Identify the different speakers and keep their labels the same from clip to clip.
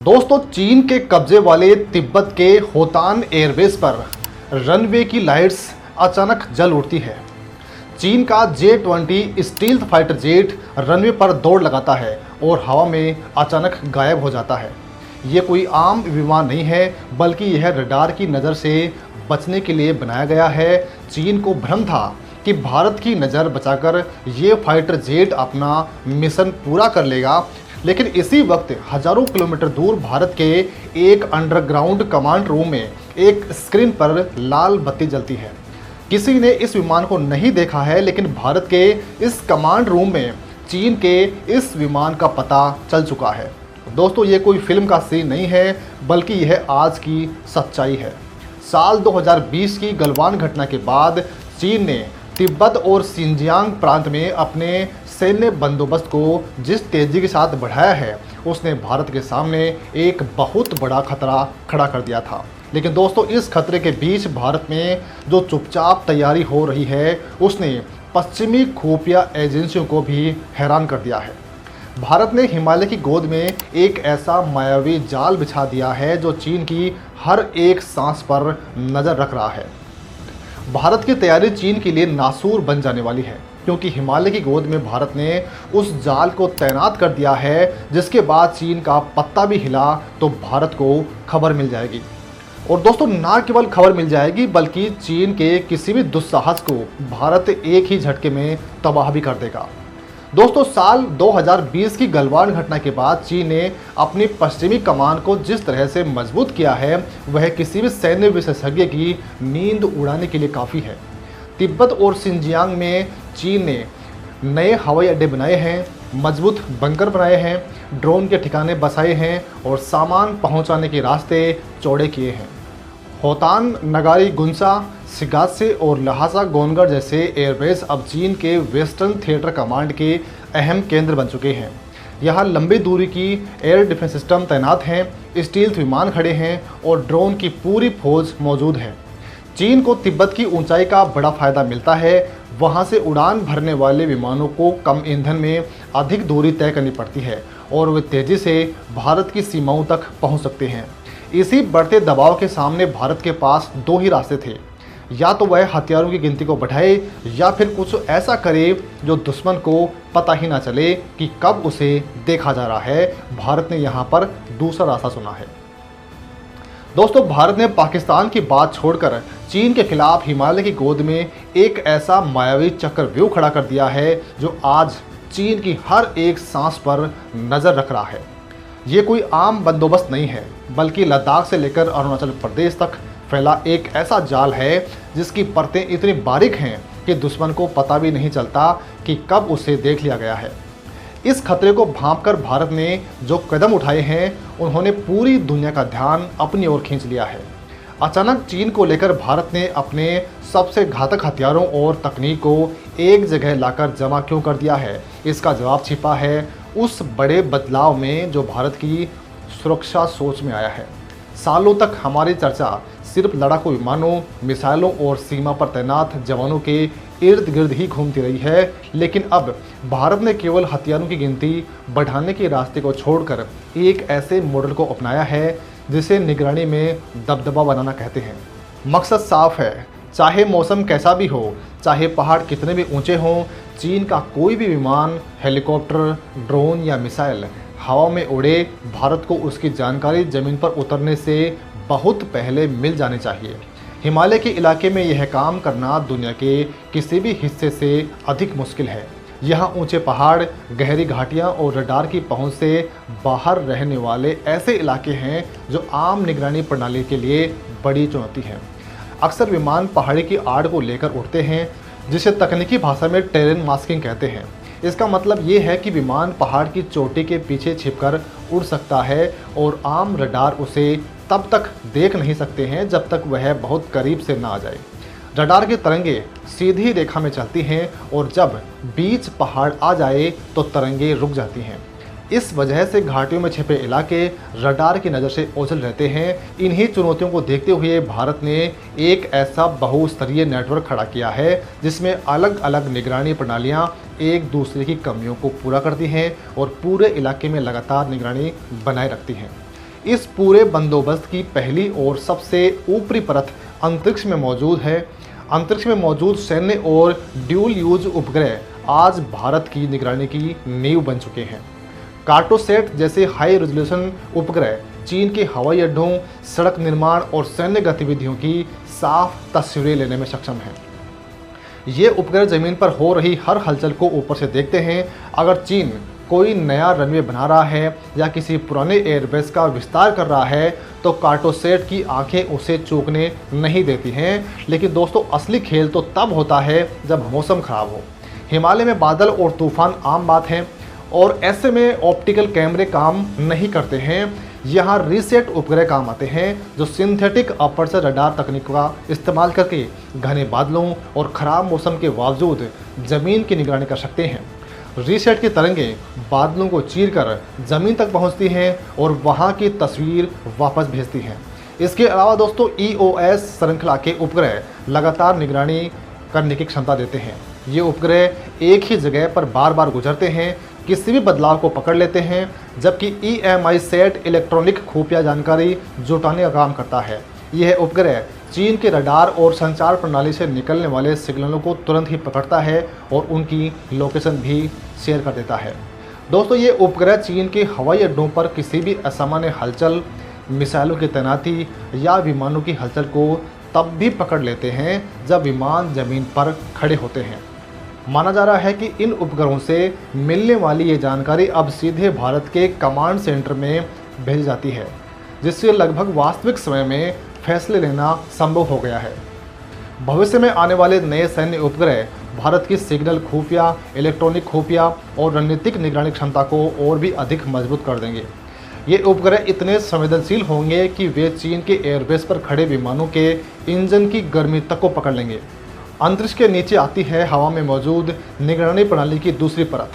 Speaker 1: दोस्तों, चीन के कब्जे वाले तिब्बत के होतान एयरबेस पर रनवे की लाइट्स अचानक जल उठती है। चीन का J-20 stealth fighter jet runway पर दौड़ लगाता है और हवा में अचानक गायब हो जाता है। ये कोई आम विमान नहीं है, बल्कि यह रडार की नज़र से बचने के लिए बनाया गया है। चीन को भ्रम था कि भारत की नज़र बचाकर ये फाइटर जेट अपना मिशन पूरा कर लेगा, लेकिन इसी वक्त हजारों किलोमीटर दूर भारत के एक अंडरग्राउंड कमांड रूम में एक स्क्रीन पर लाल बत्ती जलती है। किसी ने इस विमान को नहीं देखा है, लेकिन भारत के इस कमांड रूम में चीन के इस विमान का पता चल चुका है। दोस्तों, ये कोई फिल्म का सीन नहीं है, बल्कि यह आज की सच्चाई है। साल 2020 की गलवान घटना के बाद चीन ने तिब्बत और सिंजियांग प्रांत में अपने सैन्य बंदोबस्त को जिस तेज़ी के साथ बढ़ाया है, उसने भारत के सामने एक बहुत बड़ा खतरा खड़ा कर दिया था। लेकिन दोस्तों, इस खतरे के बीच भारत में जो चुपचाप तैयारी हो रही है, उसने पश्चिमी खुफिया एजेंसियों को भी हैरान कर दिया है। भारत ने हिमालय की गोद में एक ऐसा मायावी जाल बिछा दिया है जो चीन की हर एक सांस पर नज़र रख रहा है। भारत की तैयारी चीन के लिए नासूर बन जाने वाली है, क्योंकि हिमालय की गोद में भारत ने उस जाल को तैनात कर दिया है, जिसके बाद चीन का पत्ता भी हिला तो भारत को खबर मिल जाएगी। और दोस्तों, ना केवल खबर मिल जाएगी, बल्कि चीन के किसी भी दुस्साहस को भारत एक ही झटके में तबाह भी कर देगा। दोस्तों, साल 2020 की गलवान घटना के बाद चीन ने अपनी पश्चिमी कमान को जिस तरह से मजबूत किया है, वह किसी भी सैन्य विशेषज्ञ की नींद उड़ाने के लिए काफ़ी है। तिब्बत और सिंजियांग में चीन ने नए हवाई अड्डे बनाए हैं, मजबूत बंकर बनाए हैं, ड्रोन के ठिकाने बसाए हैं और सामान पहुंचाने के रास्ते चौड़े किए हैं। होतान, नगारी गुंसा, सिगात्से और लहासा गोनगढ़ जैसे एयरबेस अब चीन के वेस्टर्न थिएटर कमांड के अहम केंद्र बन चुके हैं। यहाँ लंबी दूरी की एयर डिफेंस सिस्टम तैनात हैं, स्टील्थ विमान खड़े हैं और ड्रोन की पूरी फौज मौजूद है। चीन को तिब्बत की ऊंचाई का बड़ा फायदा मिलता है। वहाँ से उड़ान भरने वाले विमानों को कम ईंधन में अधिक दूरी तय करनी पड़ती है और वे तेज़ी से भारत की सीमाओं तक पहुँच सकते हैं। इसी बढ़ते दबाव के सामने भारत के पास दो ही रास्ते थे, या तो वह हथियारों की गिनती को बढ़ाए या फिर कुछ ऐसा करे जो दुश्मन को पता ही ना चले कि कब उसे देखा जा रहा है। भारत ने यहाँ पर दूसरा रास्ता चुना है। दोस्तों, भारत ने पाकिस्तान की बात छोड़कर चीन के खिलाफ हिमालय की गोद में एक ऐसा मायावी चक्रव्यूह खड़ा कर दिया है जो आज चीन की हर एक सांस पर नज़र रख रहा है। ये कोई आम बंदोबस्त नहीं है, बल्कि लद्दाख से लेकर अरुणाचल प्रदेश तक फैला एक ऐसा जाल है जिसकी परतें इतनी बारीक हैं कि दुश्मन को पता भी नहीं चलता कि कब उसे देख लिया गया है। इस खतरे को भांपकर भारत ने जो कदम उठाए हैं, उन्होंने पूरी दुनिया का ध्यान अपनी ओर खींच लिया है। अचानक चीन को लेकर भारत ने अपने सबसे घातक हथियारों और तकनीक को एक जगह लाकर जमा क्यों कर दिया है? इसका जवाब छिपा है उस बड़े बदलाव में जो भारत की सुरक्षा सोच में आया है। सालों तक हमारी चर्चा सिर्फ लड़ाकू विमानों, मिसाइलों और सीमा पर तैनात जवानों के इर्द गिर्द ही घूमती रही है, लेकिन अब भारत ने केवल हथियारों की गिनती बढ़ाने के रास्ते को छोड़कर एक ऐसे मॉडल को अपनाया है जिसे निगरानी में दबदबा बनाना कहते हैं। मकसद साफ है, चाहे मौसम कैसा भी हो, चाहे पहाड़ कितने भी ऊंचे हों, चीन का कोई भी विमान, हेलीकॉप्टर, ड्रोन या मिसाइल हवा में उड़े, भारत को उसकी जानकारी ज़मीन पर उतरने से बहुत पहले मिल जानी चाहिए। हिमालय के इलाके में यह काम करना दुनिया के किसी भी हिस्से से अधिक मुश्किल है। यहाँ ऊंचे पहाड़, गहरी घाटियाँ और रडार की पहुँच से बाहर रहने वाले ऐसे इलाके हैं जो आम निगरानी प्रणाली के लिए बड़ी चुनौती है। अक्सर विमान पहाड़ी की आड़ को लेकर उड़ते हैं, जिसे तकनीकी भाषा में टेरेन मास्किंग कहते हैं। इसका मतलब ये है कि विमान पहाड़ की चोटी के पीछे छिपकर उड़ सकता है और आम रडार उसे तब तक देख नहीं सकते हैं जब तक वह बहुत करीब से ना आ जाए। रडार की तरंगें सीधी रेखा में चलती हैं और जब बीच पहाड़ आ जाए तो तरंगें रुक जाती हैं। इस वजह से घाटियों में छिपे इलाके रडार की नज़र से ओझल रहते हैं। इन्हीं चुनौतियों को देखते हुए भारत ने एक ऐसा बहुस्तरीय नेटवर्क खड़ा किया है जिसमें अलग अलग निगरानी प्रणालियां एक दूसरे की कमियों को पूरा करती हैं और पूरे इलाके में लगातार निगरानी बनाए रखती हैं। इस पूरे बंदोबस्त की पहली और सबसे ऊपरी परत अंतरिक्ष में मौजूद है। अंतरिक्ष में मौजूद सैन्य और ड्यूल यूज उपग्रह आज भारत की निगरानी की नींव बन चुके हैं। कार्टोसैट जैसे हाई रेजोल्यूशन उपग्रह चीन के हवाई अड्डों, सड़क निर्माण और सैन्य गतिविधियों की साफ तस्वीरें लेने में सक्षम हैं। ये उपग्रह जमीन पर हो रही हर हलचल को ऊपर से देखते हैं। अगर चीन कोई नया रनवे बना रहा है या किसी पुराने एयरबेस का विस्तार कर रहा है तो कार्टोसैट की आंखें उसे चूकने नहीं देती हैं। लेकिन दोस्तों, असली खेल तो तब होता है जब मौसम खराब हो। हिमालय में बादल और तूफान आम बात है और ऐसे में ऑप्टिकल कैमरे काम नहीं करते हैं। यहाँ रीसेट उपग्रह काम आते हैं जो सिंथेटिक अपर्चर रडार तकनीक का इस्तेमाल करके घने बादलों और ख़राब मौसम के बावजूद ज़मीन की निगरानी कर सकते हैं। रीसेट की तरंगें बादलों को चीरकर ज़मीन तक पहुँचती हैं और वहाँ की तस्वीर वापस भेजती हैं। इसके अलावा दोस्तों, EOS श्रृंखला के उपग्रह लगातार निगरानी करने की क्षमता देते हैं। ये उपग्रह एक ही जगह पर बार बार गुजरते हैं, किसी भी बदलाव को पकड़ लेते हैं, जबकि EMI-SAT इलेक्ट्रॉनिक खुफिया जानकारी जुटाने का काम करता है। यह उपग्रह चीन के रडार और संचार प्रणाली से निकलने वाले सिग्नलों को तुरंत ही पकड़ता है और उनकी लोकेशन भी शेयर कर देता है। दोस्तों, ये उपग्रह चीन के हवाई अड्डों पर किसी भी असामान्य हलचल, मिसाइलों की तैनाती या विमानों की हलचल को तब भी पकड़ लेते हैं जब विमान जमीन पर खड़े होते हैं। माना जा रहा है कि इन उपग्रहों से मिलने वाली ये जानकारी अब सीधे भारत के कमांड सेंटर में भेजी जाती है, जिससे लगभग वास्तविक समय में फैसले लेना संभव हो गया है। भविष्य में आने वाले नए सैन्य उपग्रह भारत की सिग्नल खुफिया, इलेक्ट्रॉनिक खुफिया और रणनीतिक निगरानी क्षमता को और भी अधिक मजबूत कर देंगे। ये उपग्रह इतने संवेदनशील होंगे कि वे चीन के एयरबेस पर खड़े विमानों के इंजन की गर्मी तक को पकड़ लेंगे। अंतरिक्ष के नीचे आती है हवा में मौजूद निगरानी प्रणाली की दूसरी परत।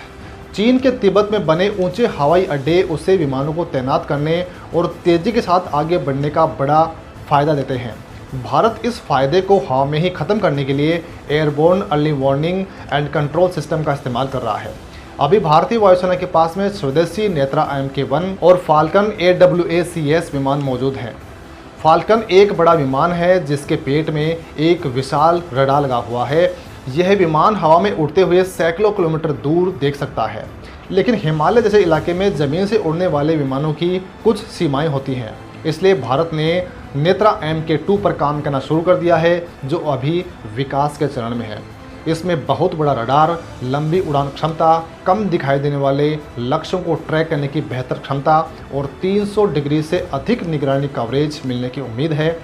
Speaker 1: चीन के तिब्बत में बने ऊंचे हवाई अड्डे उसे विमानों को तैनात करने और तेज़ी के साथ आगे बढ़ने का बड़ा फ़ायदा देते हैं। भारत इस फायदे को हवा में ही ख़त्म करने के लिए airborne early warning and control system का इस्तेमाल कर रहा है। अभी भारतीय वायुसेना के पास में स्वदेशी नेत्रा MK1 और फाल्कन AWACS विमान मौजूद हैं। फाल्कन एक बड़ा विमान है जिसके पेट में एक विशाल रडार लगा हुआ है। यह विमान हवा में उड़ते हुए सैकड़ों किलोमीटर दूर देख सकता है, लेकिन हिमालय जैसे इलाके में ज़मीन से उड़ने वाले विमानों की कुछ सीमाएं होती हैं। इसलिए भारत ने नेत्रा MK2 पर काम करना शुरू कर दिया है, जो अभी विकास के चरण में है। इसमें बहुत बड़ा रडार, लंबी उड़ान क्षमता, कम दिखाई देने वाले लक्ष्यों को ट्रैक करने की बेहतर क्षमता और 300 डिग्री से अधिक निगरानी कवरेज मिलने की उम्मीद है।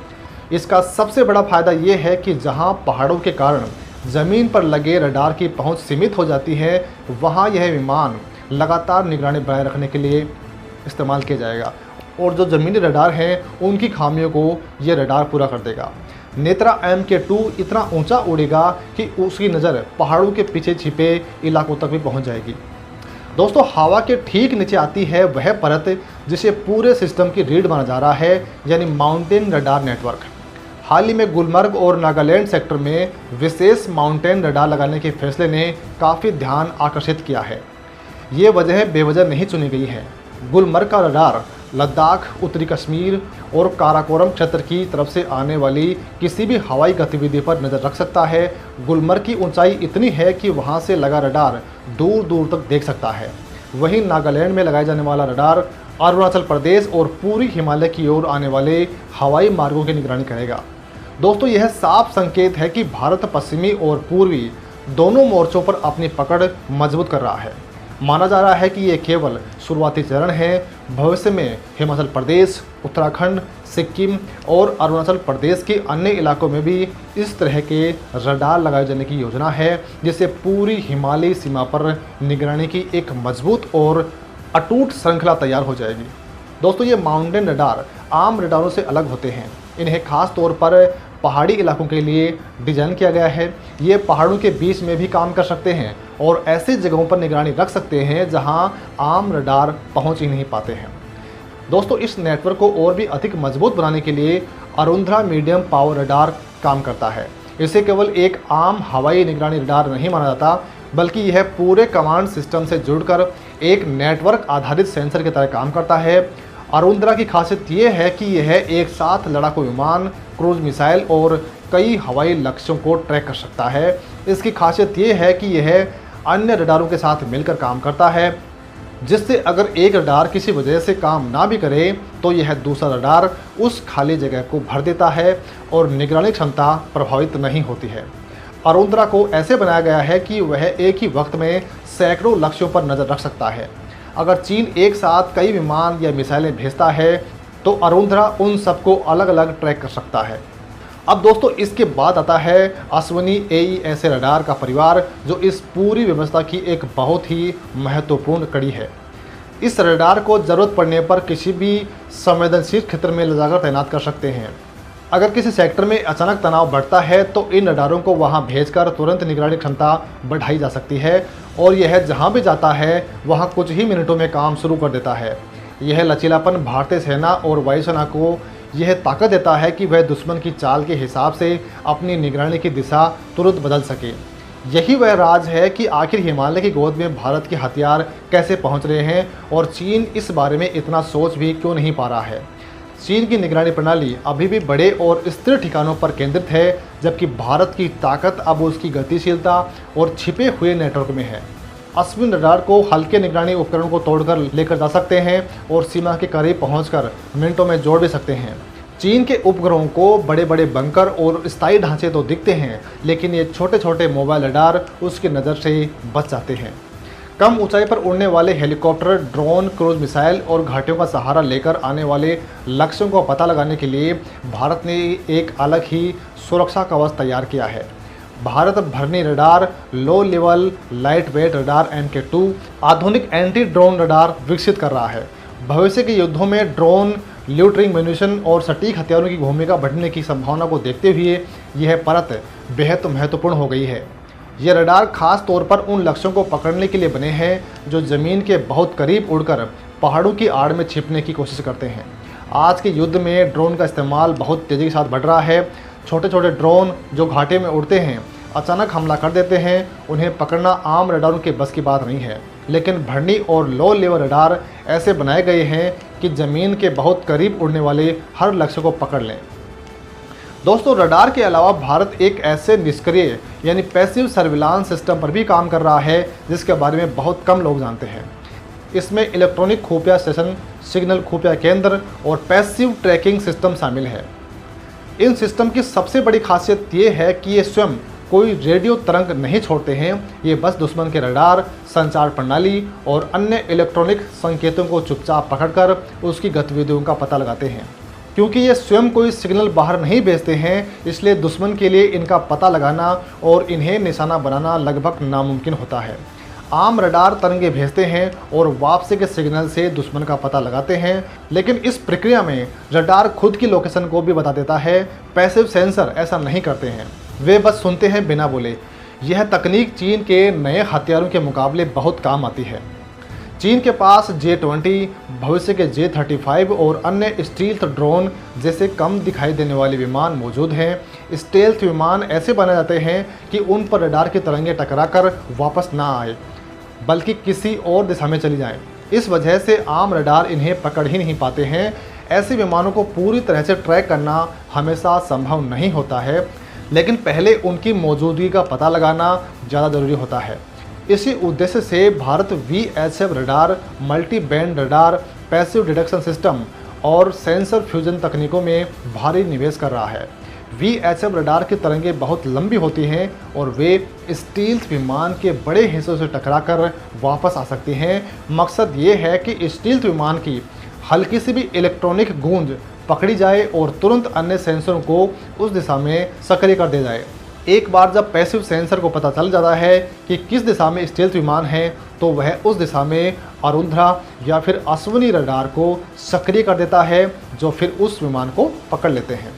Speaker 1: इसका सबसे बड़ा फ़ायदा ये है कि जहां पहाड़ों के कारण ज़मीन पर लगे रडार की पहुंच सीमित हो जाती है, वहां यह विमान लगातार निगरानी बनाए रखने के लिए इस्तेमाल किया जाएगा और जो ज़मीनी रडार हैं उनकी खामियों को ये रडार पूरा कर देगा। नेत्रा MK2 इतना ऊंचा उड़ेगा कि उसकी नज़र पहाड़ों के पीछे छिपे इलाकों तक भी पहुंच जाएगी। दोस्तों, हवा के ठीक नीचे आती है वह परत जिसे पूरे सिस्टम की रीढ़ माना जा रहा है, यानी माउंटेन रडार नेटवर्क। हाल ही में गुलमर्ग और नागालैंड सेक्टर में विशेष माउंटेन रडार लगाने के फैसले ने काफ़ी ध्यान आकर्षित किया है। ये वजह बेवजह नहीं चुनी गई है। गुलमर्ग का रडार लद्दाख, उत्तरी कश्मीर और काराकोरम क्षेत्र की तरफ से आने वाली किसी भी हवाई गतिविधि पर नज़र रख सकता है। गुलमर्ग की ऊंचाई इतनी है कि वहां से लगा रडार दूर दूर तक देख सकता है। वहीं नागालैंड में लगाए जाने वाला रडार अरुणाचल प्रदेश और पूरी हिमालय की ओर आने वाले हवाई मार्गों की निगरानी करेगा। दोस्तों, यह साफ संकेत है कि भारत पश्चिमी और पूर्वी दोनों मोर्चों पर अपनी पकड़ मजबूत कर रहा है। माना जा रहा है कि ये केवल शुरुआती चरण है। भविष्य में हिमाचल प्रदेश, उत्तराखंड, सिक्किम और अरुणाचल प्रदेश के अन्य इलाकों में भी इस तरह के रडार लगाए जाने की योजना है, जिससे पूरी हिमालयी सीमा पर निगरानी की एक मजबूत और अटूट श्रृंखला तैयार हो जाएगी। दोस्तों, ये माउंटेन रडार आम रडारों से अलग होते हैं। इन्हें खास तौर पर पहाड़ी इलाकों के लिए डिज़ाइन किया गया है। ये पहाड़ों के बीच में भी काम कर सकते हैं और ऐसी जगहों पर निगरानी रख सकते हैं जहां आम रडार पहुंच ही नहीं पाते हैं। दोस्तों, इस नेटवर्क को और भी अधिक मजबूत बनाने के लिए अरुंधरा मीडियम पावर रडार काम करता है। इसे केवल एक आम हवाई निगरानी रडार नहीं माना जाता, बल्कि यह पूरे कमांड सिस्टम से जुड़कर एक नेटवर्क आधारित सेंसर की तरह काम करता है। अरुंधरा की खासियत ये है कि यह एक साथ लड़ाकू विमान, क्रूज मिसाइल और कई हवाई लक्ष्यों को ट्रैक कर सकता है। इसकी खासियत ये है कि यह अन्य रडारों के साथ मिलकर काम करता है, जिससे अगर एक रडार किसी वजह से काम ना भी करे तो यह दूसरा रडार उस खाली जगह को भर देता है और निगरानी क्षमता प्रभावित नहीं होती है। अरुंधरा को ऐसे बनाया गया है कि वह एक ही वक्त में सैकड़ों लक्ष्यों पर नज़र रख सकता है। अगर चीन एक साथ कई विमान या मिसाइलें भेजता है तो अरुंधरा उन सबको अलग अलग ट्रैक कर सकता है। अब दोस्तों, इसके बाद आता है अश्विनी AESA रडार का परिवार, जो इस पूरी व्यवस्था की एक बहुत ही महत्वपूर्ण कड़ी है। इस रडार को ज़रूरत पड़ने पर किसी भी संवेदनशील क्षेत्र में ले जाकर तैनात कर सकते हैं। अगर किसी सेक्टर में अचानक तनाव बढ़ता है तो इन रडारों को वहां भेजकर तुरंत निगरानी क्षमता बढ़ाई जा सकती है और यह जहां भी जाता है वहां कुछ ही मिनटों में काम शुरू कर देता है। यह लचीलापन भारतीय सेना और वायुसेना को यह ताकत देता है कि वह दुश्मन की चाल के हिसाब से अपनी निगरानी की दिशा तुरंत बदल सके। यही वह राज है कि आखिर हिमालय की गोद में भारत के हथियार कैसे पहुंच रहे हैं और चीन इस बारे में इतना सोच भी क्यों नहीं पा रहा है। चीन की निगरानी प्रणाली अभी भी बड़े और स्थिर ठिकानों पर केंद्रित है, जबकि भारत की ताकत अब उसकी गतिशीलता और छिपे हुए नेटवर्क में है। अश्विन रडार को हल्के निगरानी उपकरण को तोड़कर लेकर जा सकते हैं और सीमा के करीब पहुंचकर मिनटों में जोड़ भी सकते हैं। चीन के उपग्रहों को बड़े बड़े बंकर और स्थायी ढांचे तो दिखते हैं, लेकिन ये छोटे छोटे मोबाइल रडार उसकी नज़र से बच जाते हैं। कम ऊंचाई पर उड़ने वाले हेलीकॉप्टर, ड्रोन, क्रूज मिसाइल और घाटियों का सहारा लेकर आने वाले लक्ष्यों का पता लगाने के लिए भारत ने एक अलग ही सुरक्षा कवच तैयार किया है। भारत भरनी radar, low level light weight radar MK2 आधुनिक एंटी ड्रोन रडार विकसित कर रहा है। भविष्य के युद्धों में ड्रोन, ल्यूटरिंग म्यूनिशन और सटीक हथियारों की भूमिका बढ़ने की संभावना को देखते हुए यह परत बेहद महत्वपूर्ण हो गई है। ये रडार खास तौर पर उन लक्ष्यों को पकड़ने के लिए बने हैं जो ज़मीन के बहुत करीब उड़कर पहाड़ों की आड़ में छिपने की कोशिश करते हैं। आज के युद्ध में ड्रोन का इस्तेमाल बहुत तेज़ी के साथ बढ़ रहा है। छोटे छोटे ड्रोन जो घाटे में उड़ते हैं, अचानक हमला कर देते हैं। उन्हें पकड़ना आम रडारों के बस की बात नहीं है, लेकिन भरनी और लो लेवल रडार ऐसे बनाए गए हैं कि ज़मीन के बहुत करीब उड़ने वाले हर लक्ष्य को पकड़ लें। दोस्तों, रडार के अलावा भारत एक ऐसे निष्क्रिय यानी पैसिव सर्विलांस सिस्टम पर भी काम कर रहा है जिसके बारे में बहुत कम लोग जानते हैं। इसमें इलेक्ट्रॉनिक खुफिया स्टेशन, सिग्नल खुफिया केंद्र और पैसिव ट्रैकिंग सिस्टम शामिल है। इन सिस्टम की सबसे बड़ी खासियत ये है कि ये स्वयं कोई रेडियो तरंग नहीं छोड़ते हैं। ये बस दुश्मन के रडार, संचार प्रणाली और अन्य इलेक्ट्रॉनिक संकेतों को चुपचाप पकड़कर उसकी गतिविधियों का पता लगाते हैं। क्योंकि ये स्वयं कोई सिग्नल बाहर नहीं भेजते हैं, इसलिए दुश्मन के लिए इनका पता लगाना और इन्हें निशाना बनाना लगभग नामुमकिन होता है। आम रडार तरंगे भेजते हैं और वापसी के सिग्नल से दुश्मन का पता लगाते हैं, लेकिन इस प्रक्रिया में रडार खुद की लोकेशन को भी बता देता है। पैसिव सेंसर ऐसा नहीं करते हैं, वे बस सुनते हैं बिना बोले। यह तकनीक चीन के नए हथियारों के मुकाबले बहुत काम आती है। चीन के पास J-20, भविष्य के J-35 और अन्य स्टील्थ ड्रोन जैसे कम दिखाई देने वाले विमान मौजूद हैं। स्टेल्थ विमान ऐसे बनाए जाते हैं कि उन पर रडार की तरंगें टकराकर वापस ना आए, बल्कि किसी और दिशा में चली जाएं। इस वजह से आम रडार इन्हें पकड़ ही नहीं पाते हैं। ऐसे विमानों को पूरी तरह से ट्रैक करना हमेशा संभव नहीं होता है, लेकिन पहले उनकी मौजूदगी का पता लगाना ज़्यादा ज़रूरी होता है। इसी उद्देश्य से Bharat VHF radar, multi band radar, passive detection system और सेंसर फ्यूजन तकनीकों में भारी निवेश कर रहा है। VHF रडार की तरंगें बहुत लंबी होती हैं और वे स्टील्थ विमान के बड़े हिस्सों से टकराकर वापस आ सकती हैं। मकसद ये है कि स्टील्थ विमान की हल्की सी भी इलेक्ट्रॉनिक गूंज पकड़ी जाए और तुरंत अन्य सेंसरों को उस दिशा में सक्रिय कर दिया जाए। एक बार जब पैसिव सेंसर को पता चल जाता है कि किस दिशा में स्टेल्थ विमान है, तो वह उस दिशा में अरुंधरा या फिर अश्विनी रडार को सक्रिय कर देता है, जो फिर उस विमान को पकड़ लेते हैं।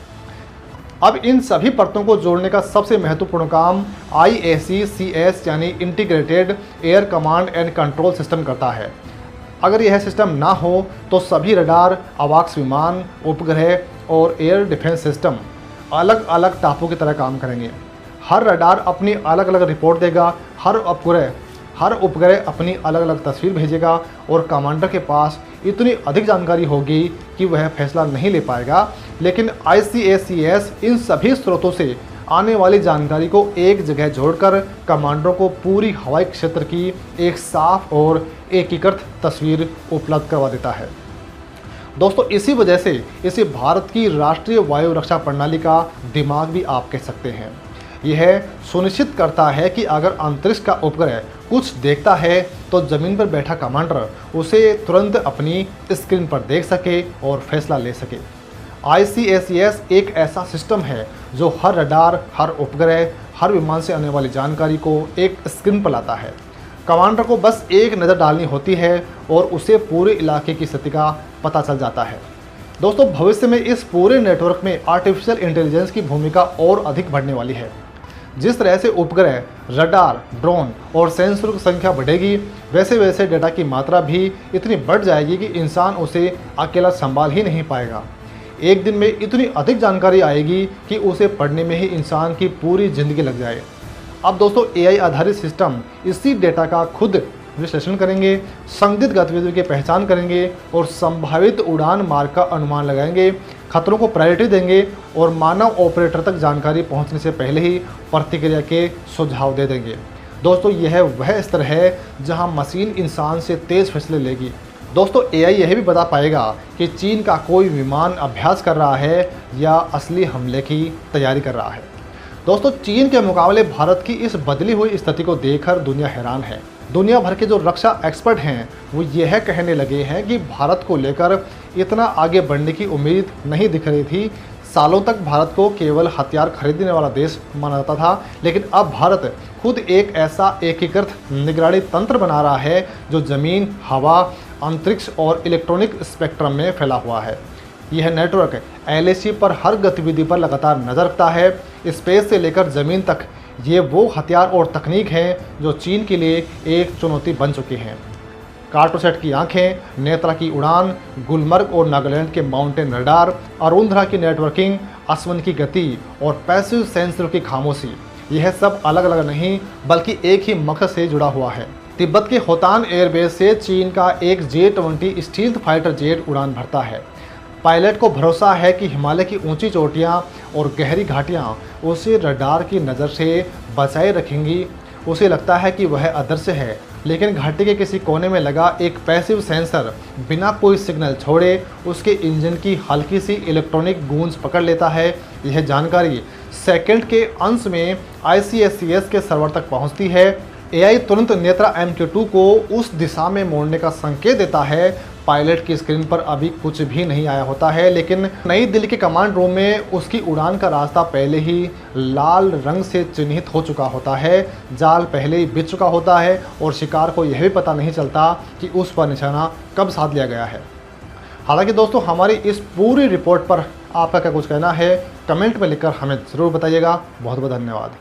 Speaker 1: अब इन सभी परतों को जोड़ने का सबसे महत्वपूर्ण काम IAC-CS यानी integrated air command and control system करता है। अगर यह सिस्टम ना हो तो सभी रडार, अवाक्स विमान, उपग्रह और एयर डिफेंस सिस्टम अलग अलग टापों की तरह काम करेंगे। हर रडार अपनी अलग अलग रिपोर्ट देगा, हर उपग्रह हर उपग्रह अपनी अलग अलग तस्वीर भेजेगा और कमांडर के पास इतनी अधिक जानकारी होगी कि वह फैसला नहीं ले पाएगा। लेकिन ICACS इन सभी स्रोतों से आने वाली जानकारी को एक जगह जोड़कर कमांडरों को पूरी हवाई क्षेत्र की एक साफ और एकीकृत तस्वीर उपलब्ध करवा देता है। दोस्तों, इसी वजह से इसे भारत की राष्ट्रीय वायु रक्षा प्रणाली का दिमाग भी आप कह सकते हैं। यह सुनिश्चित करता है कि अगर अंतरिक्ष का उपग्रह कुछ देखता है तो जमीन पर बैठा कमांडर उसे तुरंत अपनी स्क्रीन पर देख सके और फैसला ले सके। ICACS एक ऐसा सिस्टम है जो हर रडार, हर उपग्रह, हर विमान से आने वाली जानकारी को एक स्क्रीन पर लाता है। कमांडर को बस एक नज़र डालनी होती है और उसे पूरे इलाके की स्थिति का पता चल जाता है। दोस्तों, भविष्य में इस पूरे नेटवर्क में आर्टिफिशियल इंटेलिजेंस की भूमिका और अधिक बढ़ने वाली है। जिस तरह से उपग्रह, रडार, ड्रोन और सेंसर की संख्या बढ़ेगी, वैसे वैसे डेटा की मात्रा भी इतनी बढ़ जाएगी कि इंसान उसे अकेला संभाल ही नहीं पाएगा। एक दिन में इतनी अधिक जानकारी आएगी कि उसे पढ़ने में ही इंसान की पूरी ज़िंदगी लग जाए। अब दोस्तों, AI आधारित सिस्टम इसी डेटा का खुद विश्लेषण करेंगे, संदिग्ध गतिविधियों की पहचान करेंगे और संभावित उड़ान मार्ग का अनुमान लगाएंगे, खतरों को प्रायोरिटी देंगे और मानव ऑपरेटर तक जानकारी पहुंचने से पहले ही प्रतिक्रिया के सुझाव दे देंगे। दोस्तों, यह वह स्तर है जहां मशीन इंसान से तेज़ फैसले लेगी। दोस्तों, AI यह भी बता पाएगा कि चीन का कोई विमान अभ्यास कर रहा है या असली हमले की तैयारी कर रहा है। दोस्तों, चीन के मुकाबले भारत की इस बदली हुई स्थिति को देखकर दुनिया हैरान है। दुनिया भर के जो रक्षा एक्सपर्ट हैं वो यह कहने लगे हैं कि भारत को लेकर इतना आगे बढ़ने की उम्मीद नहीं दिख रही थी। सालों तक भारत को केवल हथियार खरीदने वाला देश माना जाता था, लेकिन अब भारत खुद एक ऐसा एकीकृत निगरानी तंत्र बना रहा है जो ज़मीन, हवा, अंतरिक्ष और इलेक्ट्रॉनिक स्पेक्ट्रम में फैला हुआ है। यह नेटवर्क LAC पर हर गतिविधि पर लगातार नज़र रखता है। स्पेस से लेकर ज़मीन तक ये वो हथियार और तकनीक हैं जो चीन के लिए एक चुनौती बन चुकी हैं। कार्टोसैट की आंखें, नेत्रा की उड़ान, गुलमर्ग और नागालैंड के माउंटेन रडार, अरुंधरा की नेटवर्किंग, अश्वन की गति और पैसिव सेंसर की खामोशी, यह सब अलग अलग नहीं बल्कि एक ही मकसद से जुड़ा हुआ है। तिब्बत के होतान एयरबेस से चीन का एक J-20 स्टील्थ फाइटर जेट उड़ान भरता है। पायलट को भरोसा है कि हिमालय की ऊंची चोटियां और गहरी घाटियां उसे रडार की नज़र से बचाए रखेंगी। उसे लगता है कि वह अदृश्य है, लेकिन घाटी के किसी कोने में लगा एक पैसिव सेंसर बिना कोई सिग्नल छोड़े उसके इंजन की हल्की सी इलेक्ट्रॉनिक गूंज पकड़ लेता है। यह जानकारी सेकंड के अंश में ICACS के सर्वर तक पहुंचती है। AI तुरंत नेत्रा MK2 को उस दिशा में मोड़ने का संकेत देता है। पायलट की स्क्रीन पर अभी कुछ भी नहीं आया होता है, लेकिन नई दिल्ली के कमांड रूम में उसकी उड़ान का रास्ता पहले ही लाल रंग से चिन्हित हो चुका होता है। जाल पहले ही बिछ चुका होता है और शिकार को यह भी पता नहीं चलता कि उस पर निशाना कब साध लिया गया है। हालांकि दोस्तों, हमारी इस पूरी रिपोर्ट पर आपका क्या कुछ कहना है, कमेंट में लिखकर हमें ज़रूर बताइएगा। बहुत बहुत धन्यवाद।